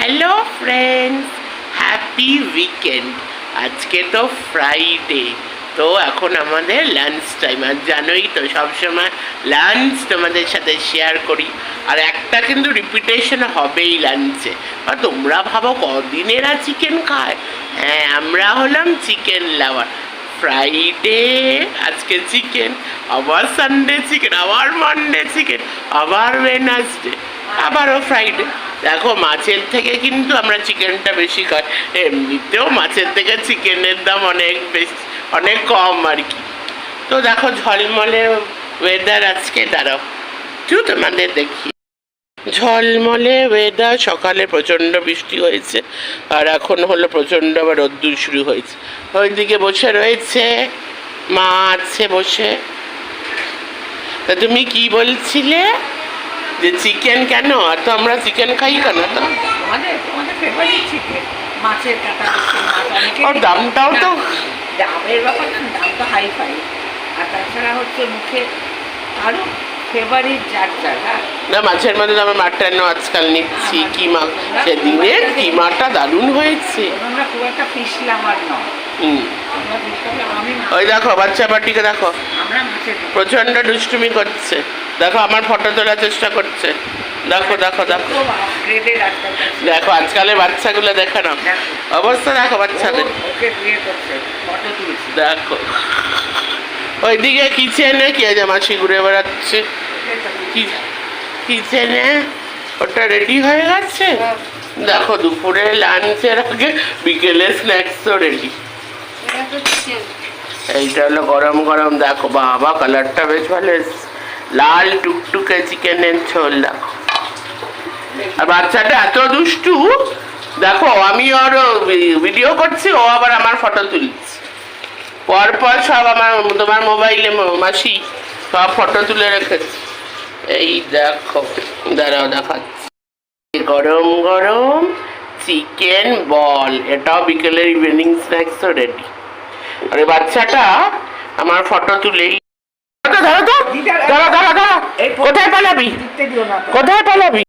Hello friends, happy weekend. আজকে তো Friday, তো এখন আমাদের লাঞ্চ টাইম। আর জানোই তো সবসময় লাঞ্চ তোমাদের সাথে শেয়ার করি, আর একটা কিন্তু রিপিটেশন হবেই লাঞ্চে। আর তোমরা ভাবো কদিন এরা চিকেন খায়? হ্যাঁ, আমরা হলাম চিকেন লাভার। ফ্রাইডে আজকে চিকেন, আবার সানডে চিকেন, আবার মানডে চিকেন, আবার ওয়েডনেসডে, আবারও ফ্রাইডে। দেখো, মাছের থেকে কিন্তু আমরা চিকেনটা বেশি খাই। এমনিতেও মাছের থেকে চিকেনের দাম অনেক বেশি, অনেক কম আর কি। তো দেখো ঝলমলে ওয়েদার আজকে। দাঁড়াও একটু তোমাদের দেখি। ঝলমলে ওয়েদার। সকালে প্রচণ্ড বৃষ্টি হয়েছে, আর এখন হলো প্রচণ্ড আবার রোদ্দুর শুরু হয়েছে। ওইদিকে বসে রয়েছে মা, আছে বসে। তা তুমি কি বলছিলে যে চিকেন কেন? আর তো আমরা চিকেন খাই কেন? তো ওর দামটাও তো, দামের ব্যাপার না, দামটা হাই ফাই। আর তাছাড়া হচ্ছে মুখে আরো ফেভারিট যার জায়গা না, মাছের মধ্যে আমরা মাটনও আজকাল নিচ্ছি। কিমা, সেদিনের কিমাটা দারুণ হয়েছে। আমরা খুব একটা ফিসলাম আর নয়। ওই দেখো বাচ্চা পাটিকে দেখো, প্রচন্ড দুষ্টুমি করছে। দেখো আমার ফটো তোলার চেষ্টা করছে। দেখো দেখো দেখো দেখো, আজকালের বাচ্চাগুলো দেখে না অবস্থা। দেখো বাচ্চাদের, দেখো ওইদিকে কিচেনে কি আছে, মাছি ঘুরে বেড়াচ্ছে কিচেনে। ওটা রেডি হয়ে গেছে। দেখো দুপুরে লাঞ্চের আগে বিকেলে স্ন্যাক্সও রেডি। এইটা হলো গরম গরম। দেখো বাবা, কালারটা বেশ ভালো এসছে, লাল টুকটুকে চিকেনের ঝোল। দেখো, আর বাচ্চাটা এত দুষ্টু। দেখো আমি ওর ভিডিও করছি, ও আবার আমার ফটো তুলছে। পরপর সব আমার, তোমার মোবাইলে মাসি সব ফটো তুলে রেখেছে। এই দেখো, দাঁড়াও দেখাচ্ছি। গরম গরম চিকেন বল, এটাও বিকেলের ইভিনিং স্ন্যাক্সও রেডি। আর এই বাচ্চাটা আমার ফটো তুলেই, কোথায় পালাবি? কোথায় পালাবি?